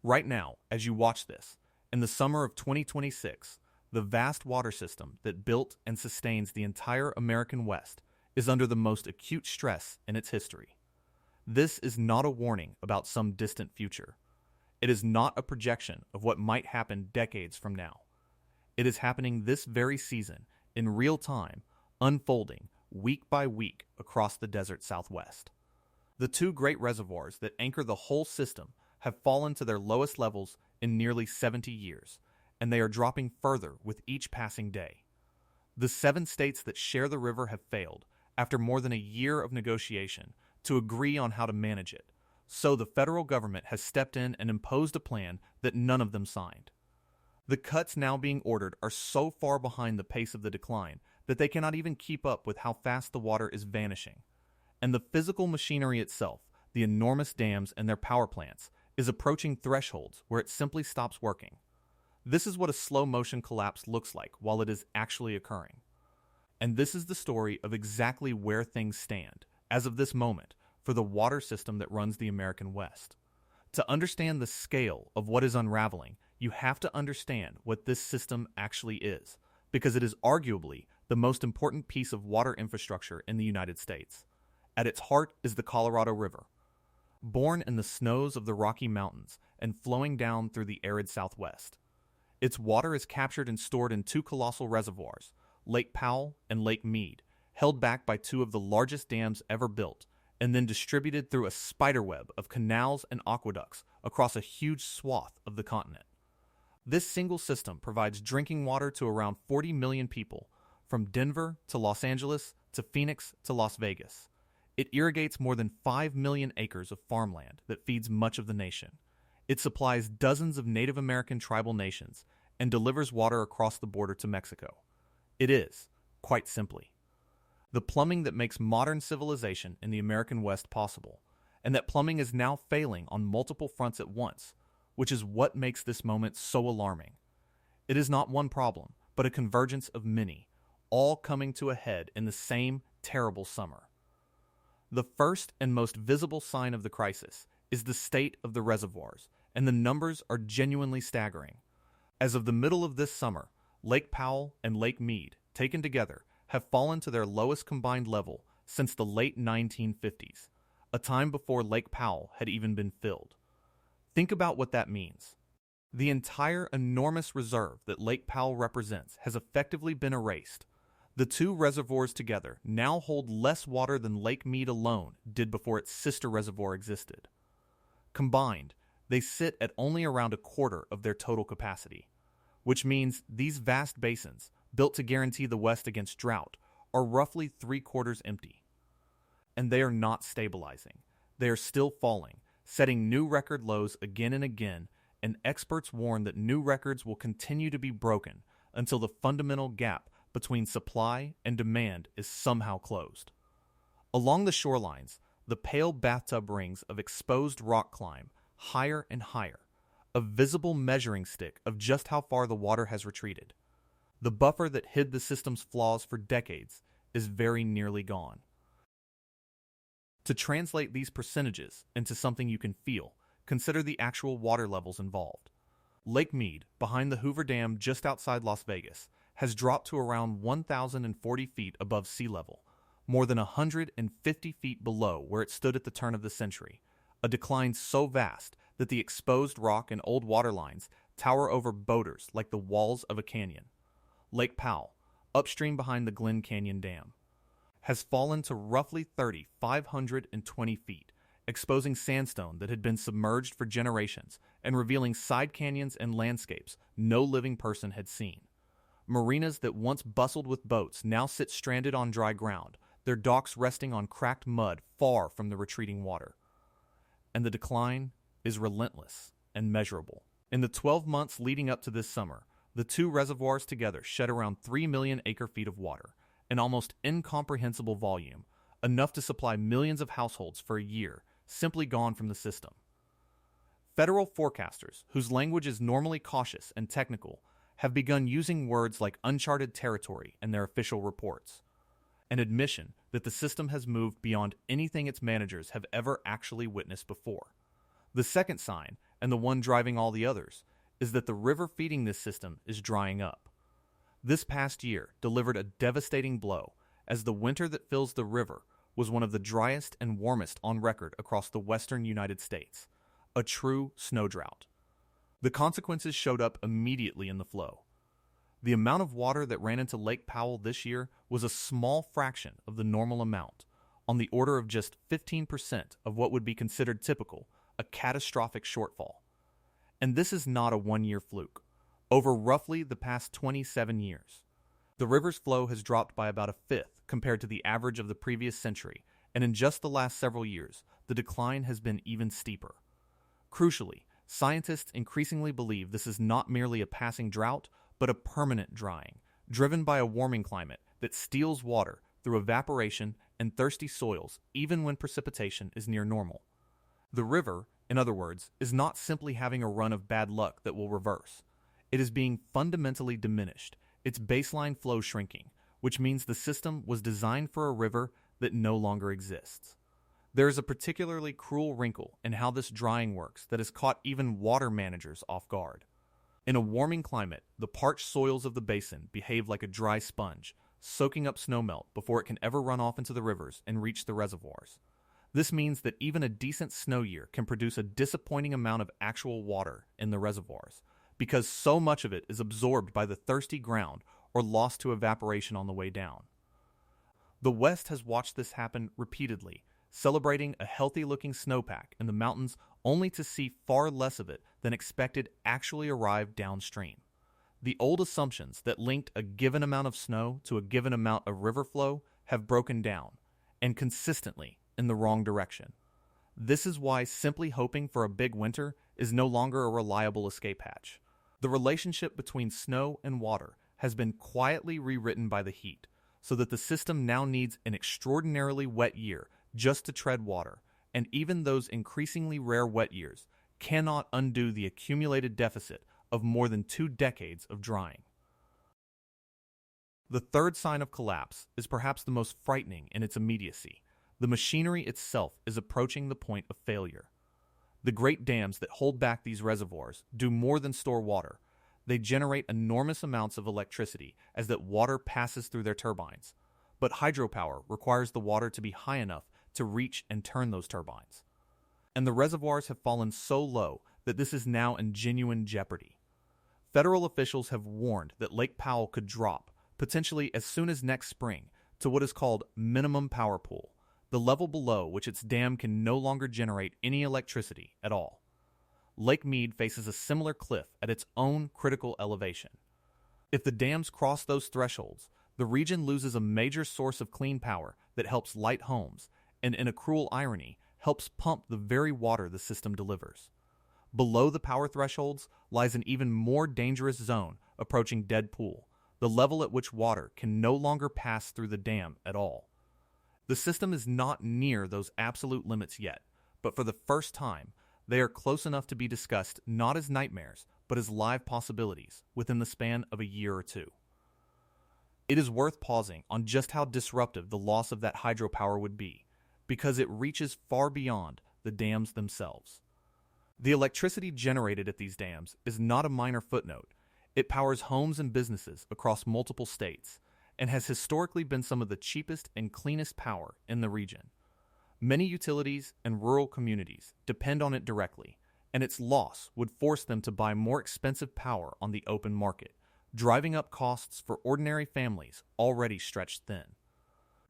Right now, as you watch this, in the summer of 2026, the vast water system that built and sustains the entire American West is under the most acute stress in its history. This is not a warning about some distant future. It is not a projection of what might happen decades from now. It is happening this very season, in real time, unfolding week by week across the desert Southwest. The two great reservoirs that anchor the whole system have fallen to their lowest levels in nearly 70 years, and they are dropping further with each passing day. The 7 states that share the river have failed, after more than a year of negotiation, to agree on how to manage it, so the federal government has stepped in and imposed a plan that none of them signed. The cuts now being ordered are so far behind the pace of the decline that they cannot even keep up with how fast the water is vanishing. And the physical machinery itself, the enormous dams and their power plants, is approaching thresholds where it simply stops working. This is what a slow-motion collapse looks like while it is actually occurring. And this is the story of exactly where things stand, as of this moment, for the water system that runs the American West. To understand the scale of what is unraveling, you have to understand what this system actually is, because it is arguably the most important piece of water infrastructure in the United States. At its heart is the Colorado River. Born in the snows of the Rocky Mountains and flowing down through the arid Southwest. Its water is captured and stored in 2 colossal reservoirs, Lake Powell and Lake Mead, held back by 2 of the largest dams ever built, and then distributed through a spiderweb of canals and aqueducts across a huge swath of the continent. This single system provides drinking water to around 40 million people, from Denver to Los Angeles to Phoenix to Las Vegas. It irrigates more than 5 million acres of farmland that feeds much of the nation. It supplies dozens of Native American tribal nations and delivers water across the border to Mexico. It is, quite simply, the plumbing that makes modern civilization in the American West possible, and that plumbing is now failing on multiple fronts at once, which is what makes this moment so alarming. It is not one problem, but a convergence of many, all coming to a head in the same terrible summer. The first and most visible sign of the crisis is the state of the reservoirs, and the numbers are genuinely staggering. As of the middle of this summer, Lake Powell and Lake Mead, taken together, have fallen to their lowest combined level since the late 1950s, a time before Lake Powell had even been filled. Think about what that means. The entire enormous reserve that Lake Powell represents has effectively been erased. The 2 reservoirs together now hold less water than Lake Mead alone did before its sister reservoir existed. Combined, they sit at only around a quarter of their total capacity, which means these vast basins, built to guarantee the West against drought, are roughly 3/4 empty. And they are not stabilizing. They are still falling, setting new record lows again and again, and experts warn that new records will continue to be broken until the fundamental gap between supply and demand is somehow closed. Along the shorelines, the pale bathtub rings of exposed rock climb higher and higher, a visible measuring stick of just how far the water has retreated. The buffer that hid the system's flaws for decades is very nearly gone. To translate these percentages into something you can feel, consider the actual water levels involved. Lake Mead, behind the Hoover Dam just outside Las Vegas, has dropped to around 1,040 feet above sea level, more than 150 feet below where it stood at the turn of the century, a decline so vast that the exposed rock and old water lines tower over boaters like the walls of a canyon. Lake Powell, upstream behind the Glen Canyon Dam, has fallen to roughly 3,520 feet, exposing sandstone that had been submerged for generations and revealing side canyons and landscapes no living person had seen. Marinas that once bustled with boats now sit stranded on dry ground, their docks resting on cracked mud far from the retreating water. And the decline is relentless and measurable. In the 12 months leading up to this summer, the 2 reservoirs together shed around 3 million acre-feet of water, an almost incomprehensible volume, enough to supply millions of households for a year, simply gone from the system. Federal forecasters, whose language is normally cautious and technical, have begun using words like uncharted territory in their official reports, an admission that the system has moved beyond anything its managers have ever actually witnessed before. The second sign, and the one driving all the others, is that the river feeding this system is drying up. This past year delivered a devastating blow, as the winter that fills the river was one of the driest and warmest on record across the western United States, a true snow drought. The consequences showed up immediately in the flow. The amount of water that ran into Lake Powell this year was a small fraction of the normal amount, on the order of just 15% of what would be considered typical, a catastrophic shortfall. And this is not a one-year fluke. Over roughly the past 27 years, the river's flow has dropped by about a fifth compared to the average of the previous century, and in just the last several years, the decline has been even steeper. Crucially, scientists increasingly believe this is not merely a passing drought, but a permanent drying, driven by a warming climate that steals water through evaporation and thirsty soils even when precipitation is near normal. The river, in other words, is not simply having a run of bad luck that will reverse. It is being fundamentally diminished, its baseline flow shrinking, which means the system was designed for a river that no longer exists. There is a particularly cruel wrinkle in how this drying works that has caught even water managers off guard. In a warming climate, the parched soils of the basin behave like a dry sponge, soaking up snowmelt before it can ever run off into the rivers and reach the reservoirs. This means that even a decent snow year can produce a disappointing amount of actual water in the reservoirs, because so much of it is absorbed by the thirsty ground or lost to evaporation on the way down. The West has watched this happen repeatedly, celebrating a healthy-looking snowpack in the mountains only to see far less of it than expected actually arrive downstream. The old assumptions that linked a given amount of snow to a given amount of river flow have broken down, and consistently in the wrong direction. This is why simply hoping for a big winter is no longer a reliable escape hatch. The relationship between snow and water has been quietly rewritten by the heat, so that the system now needs an extraordinarily wet year just to tread water, and even those increasingly rare wet years cannot undo the accumulated deficit of more than 2 decades of drying. The third sign of collapse is perhaps the most frightening in its immediacy. The machinery itself is approaching the point of failure. The great dams that hold back these reservoirs do more than store water. They generate enormous amounts of electricity as that water passes through their turbines. But hydropower requires the water to be high enough to reach and turn those turbines. And the reservoirs have fallen so low that this is now in genuine jeopardy. Federal officials have warned that Lake Powell could drop, potentially as soon as next spring, to what is called minimum power pool, the level below which its dam can no longer generate any electricity at all. Lake Mead faces a similar cliff at its own critical elevation. If the dams cross those thresholds, the region loses a major source of clean power that helps light homes, and in a cruel irony, helps pump the very water the system delivers. Below the power thresholds lies an even more dangerous zone approaching dead pool, the level at which water can no longer pass through the dam at all. The system is not near those absolute limits yet, but for the first time, they are close enough to be discussed not as nightmares, but as live possibilities within the span of a year or two. It is worth pausing on just how disruptive the loss of that hydropower would be, because it reaches far beyond the dams themselves. The electricity generated at these dams is not a minor footnote. It powers homes and businesses across multiple states, and has historically been some of the cheapest and cleanest power in the region. Many utilities and rural communities depend on it directly, and its loss would force them to buy more expensive power on the open market, driving up costs for ordinary families already stretched thin.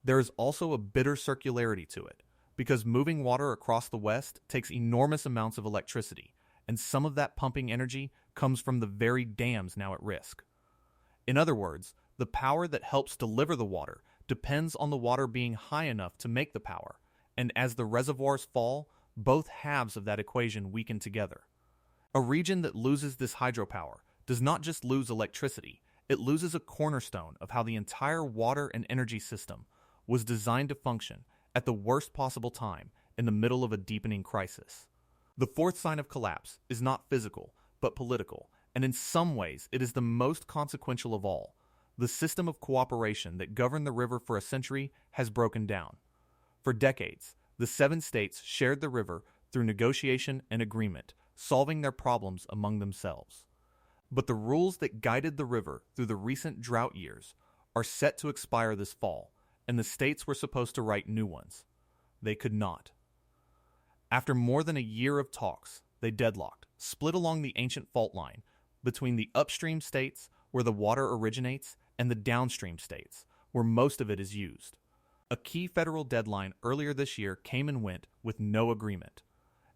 There is also a bitter circularity to it, because moving water across the West takes enormous amounts of electricity, and some of that pumping energy comes from the very dams now at risk. In other words, the power that helps deliver the water depends on the water being high enough to make the power, and as the reservoirs fall, both halves of that equation weaken together. A region that loses this hydropower does not just lose electricity, it loses a cornerstone of how the entire water and energy system was designed to function at the worst possible time in the middle of a deepening crisis. The fourth sign of collapse is not physical, but political, and in some ways it is the most consequential of all. The system of cooperation that governed the river for a century has broken down. For decades, the 7 states shared the river through negotiation and agreement, solving their problems among themselves. But the rules that guided the river through the recent drought years are set to expire this fall, and the states were supposed to write new ones. They could not. After more than a year of talks, they deadlocked, split along the ancient fault line between the upstream states, where the water originates, and the downstream states, where most of it is used. A key federal deadline earlier this year came and went with no agreement.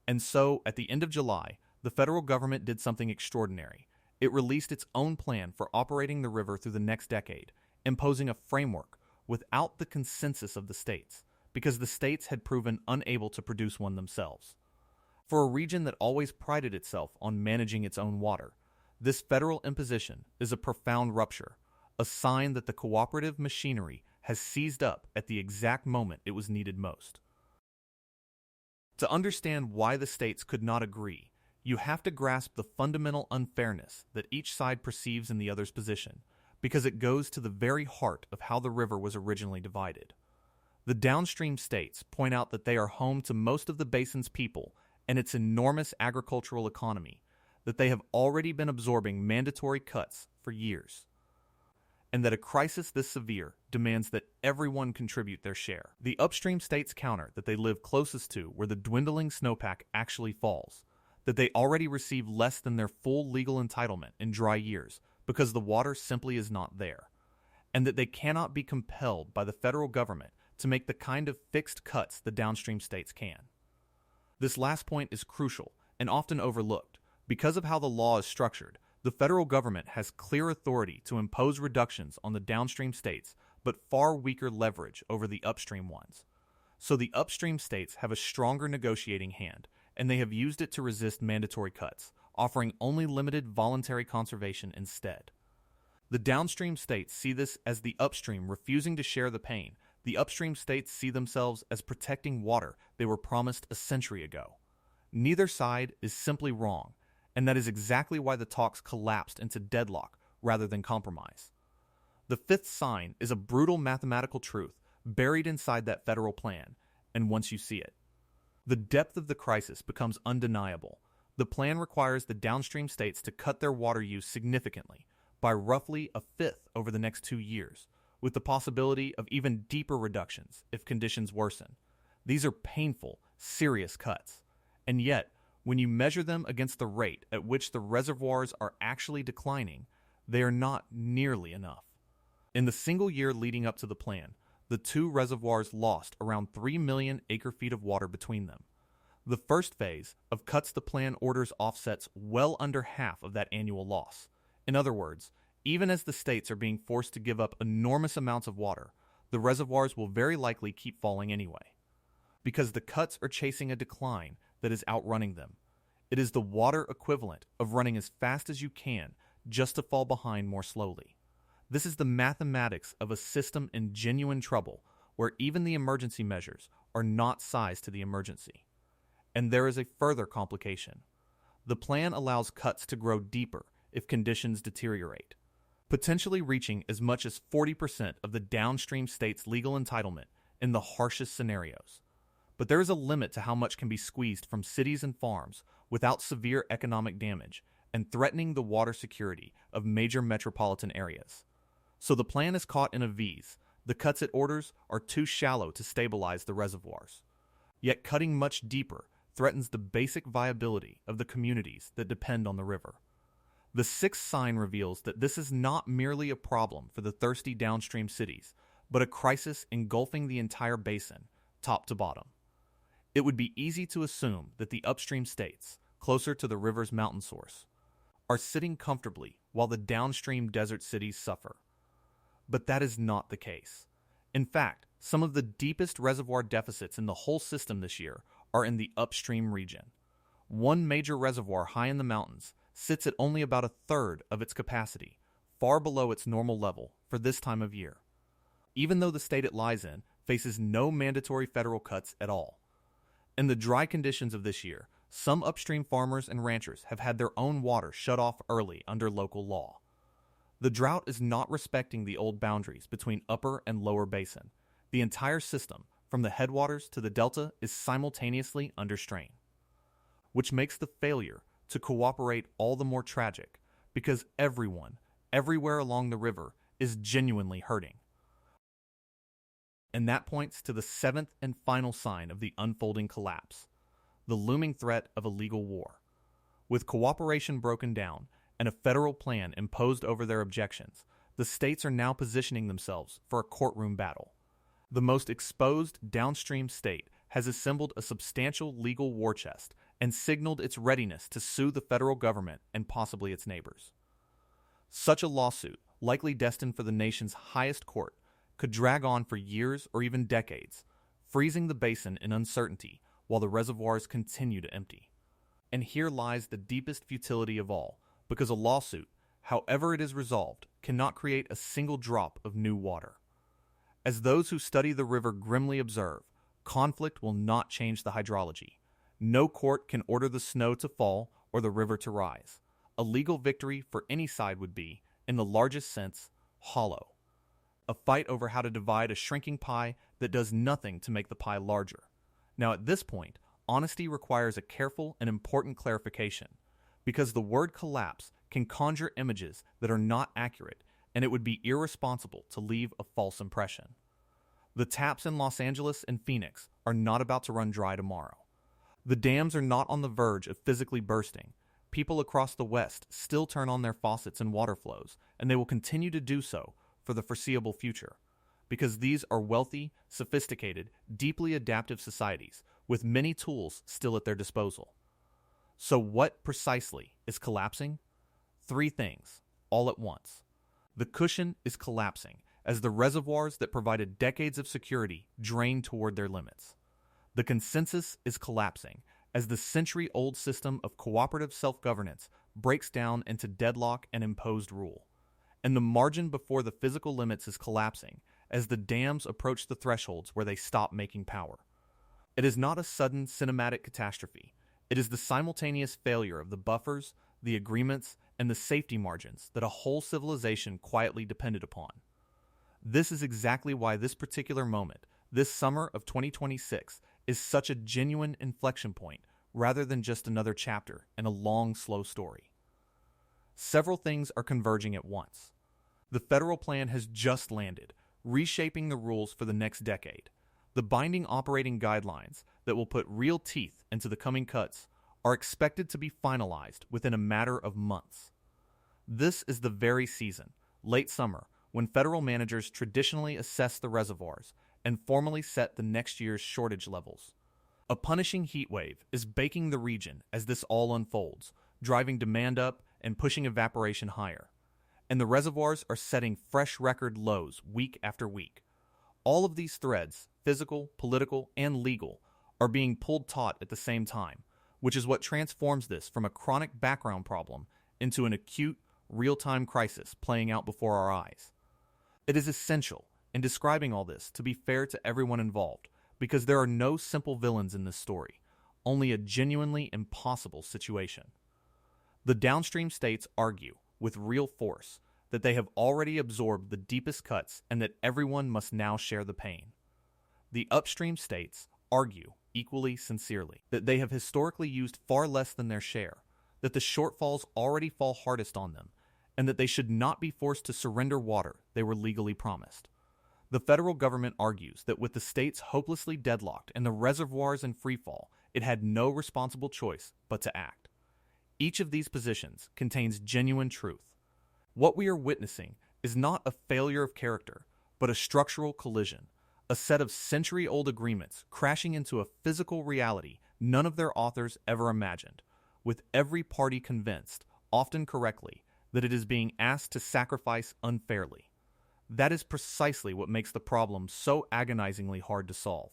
And so, at the end of July, the federal government did something extraordinary. It released its own plan for operating the river through the next decade, imposing a framework without the consensus of the states, because the states had proven unable to produce one themselves. For a region that always prided itself on managing its own water, this federal imposition is a profound rupture, a sign that the cooperative machinery has seized up at the exact moment it was needed most. To understand why the states could not agree, you have to grasp the fundamental unfairness that each side perceives in the other's position, because it goes to the very heart of how the river was originally divided. The downstream states point out that they are home to most of the basin's people and its enormous agricultural economy, that they have already been absorbing mandatory cuts for years, and that a crisis this severe demands that everyone contribute their share. The upstream states counter that they live closest to where the dwindling snowpack actually falls, that they already receive less than their full legal entitlement in dry years because the water simply is not there, and that they cannot be compelled by the federal government to make the kind of fixed cuts the downstream states can. This last point is crucial and often overlooked. Because of how the law is structured, the federal government has clear authority to impose reductions on the downstream states, but far weaker leverage over the upstream ones. So the upstream states have a stronger negotiating hand, and they have used it to resist mandatory cuts, offering only limited voluntary conservation instead. The downstream states see this as the upstream refusing to share the pain. The upstream states see themselves as protecting water they were promised a century ago. Neither side is simply wrong, and that is exactly why the talks collapsed into deadlock rather than compromise. The fifth sign is a brutal mathematical truth buried inside that federal plan, and once you see it, the depth of the crisis becomes undeniable. The plan requires the downstream states to cut their water use significantly, by roughly a fifth over the next 2 years, with the possibility of even deeper reductions if conditions worsen. These are painful, serious cuts, and yet, when you measure them against the rate at which the reservoirs are actually declining, they are not nearly enough. In the single year leading up to the plan, the two reservoirs lost around 3 million acre-feet of water between them. The first phase of cuts the plan orders offsets well under half of that annual loss. In other words, even as the states are being forced to give up enormous amounts of water, the reservoirs will very likely keep falling anyway. Because the cuts are chasing a decline that is outrunning them. It is the water equivalent of running as fast as you can just to fall behind more slowly. This is the mathematics of a system in genuine trouble where even the emergency measures are not sized to the emergency. And there is a further complication. The plan allows cuts to grow deeper if conditions deteriorate, potentially reaching as much as 40% of the downstream state's legal entitlement in the harshest scenarios. But there is a limit to how much can be squeezed from cities and farms without severe economic damage and threatening the water security of major metropolitan areas. So the plan is caught in a vise. The cuts it orders are too shallow to stabilize the reservoirs. Yet cutting much deeper threatens the basic viability of the communities that depend on the river. The sixth sign reveals that this is not merely a problem for the thirsty downstream cities, but a crisis engulfing the entire basin, top to bottom. It would be easy to assume that the upstream states, closer to the river's mountain source, are sitting comfortably while the downstream desert cities suffer. But that is not the case. In fact, some of the deepest reservoir deficits in the whole system this year are in the upstream region. One major reservoir high in the mountains sits at only about a third of its capacity, far below its normal level for this time of year, even though the state it lies in faces no mandatory federal cuts at all. In the dry conditions of this year, some upstream farmers and ranchers have had their own water shut off early under local law. The drought is not respecting the old boundaries between Upper and Lower Basin. The entire system, from the headwaters to the delta, is simultaneously under strain, which makes the failure to cooperate all the more tragic because everyone, everywhere along the river, is genuinely hurting. And that points to the seventh and final sign of the unfolding collapse, the looming threat of a legal war. With cooperation broken down and a federal plan imposed over their objections, the states are now positioning themselves for a courtroom battle. The most exposed downstream state has assembled a substantial legal war chest and signaled its readiness to sue the federal government and possibly its neighbors. Such a lawsuit, likely destined for the nation's highest court, could drag on for years or even decades, freezing the basin in uncertainty while the reservoirs continue to empty. And here lies the deepest futility of all, because a lawsuit, however it is resolved, cannot create a single drop of new water. As those who study the river grimly observe, conflict will not change the hydrology. No court can order the snow to fall or the river to rise. A legal victory for any side would be, in the largest sense, hollow. A fight over how to divide a shrinking pie that does nothing to make the pie larger. Now at this point, honesty requires a careful and important clarification, because the word collapse can conjure images that are not accurate, and it would be irresponsible to leave a false impression. The taps in Los Angeles and Phoenix are not about to run dry tomorrow. The dams are not on the verge of physically bursting. People across the West still turn on their faucets and water flows, and they will continue to do so for the foreseeable future, because these are wealthy, sophisticated, deeply adaptive societies with many tools still at their disposal. So what precisely is collapsing? Three things, all at once. The cushion is collapsing as the reservoirs that provided decades of security drain toward their limits. The consensus is collapsing as the century-old system of cooperative self-governance breaks down into deadlock and imposed rule. And the margin before the physical limits is collapsing as the dams approach the thresholds where they stop making power. It is not a sudden cinematic catastrophe. It is the simultaneous failure of the buffers, the agreements, and the safety margins that a whole civilization quietly depended upon. This is exactly why this particular moment, this summer of 2026, is such a genuine inflection point rather than just another chapter in a long, slow story. Several things are converging at once. The federal plan has just landed, reshaping the rules for the next decade. The binding operating guidelines that will put real teeth into the coming cuts are expected to be finalized within a matter of months. This is the very season, late summer, when federal managers traditionally assess the reservoirs and formally set the next year's shortage levels. A punishing heat wave is baking the region as this all unfolds, driving demand up and pushing evaporation higher. And the reservoirs are setting fresh record lows week after week. All of these threads, physical, political, and legal, are being pulled taut at the same time, which is what transforms this from a chronic background problem into an acute, real-time crisis playing out before our eyes. It is essential, in describing all this, to be fair to everyone involved, because there are no simple villains in this story, only a genuinely impossible situation. The downstream states argue, with real force, that they have already absorbed the deepest cuts and that everyone must now share the pain. The upstream states argue, equally sincerely, that they have historically used far less than their share, that the shortfalls already fall hardest on them, and that they should not be forced to surrender water they were legally promised. The federal government argues that with the states hopelessly deadlocked and the reservoirs in freefall, it had no responsible choice but to act. Each of these positions contains genuine truth. What we are witnessing is not a failure of character, but a structural collision, a set of century-old agreements crashing into a physical reality none of their authors ever imagined, with every party convinced, often correctly, that it is being asked to sacrifice unfairly. That is precisely what makes the problem so agonizingly hard to solve.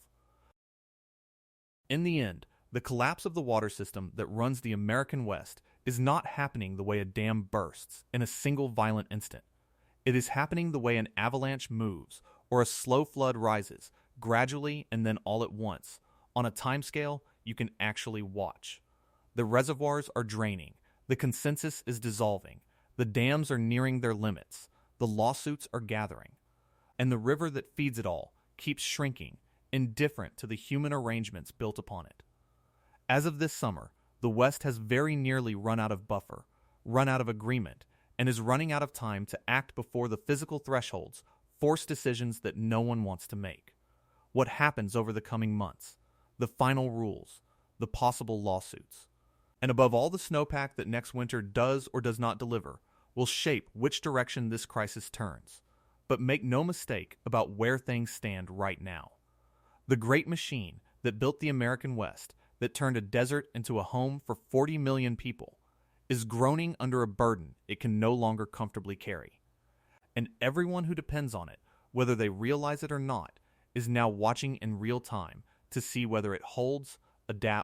In the end, the collapse of the water system that runs the American West is not happening the way a dam bursts in a single violent instant. It is happening the way an avalanche moves or a slow flood rises, gradually and then all at once, on a timescale you can actually watch. The reservoirs are draining, the consensus is dissolving, the dams are nearing their limits, the lawsuits are gathering, and the river that feeds it all keeps shrinking, indifferent to the human arrangements built upon it. As of this summer, The West has very nearly run out of buffer, run out of agreement, and is running out of time to act before the physical thresholds force decisions that no one wants to make. What happens over the coming months, the final rules, the possible lawsuits. And above all, the snowpack that next winter does or does not deliver will shape which direction this crisis turns. But make no mistake about where things stand right now. The great machine that built the American West, that turned a desert into a home for 40 million people, is groaning under a burden it can no longer comfortably carry. And everyone who depends on it, whether they realize it or not, is now watching in real time to see whether it holds, adapts,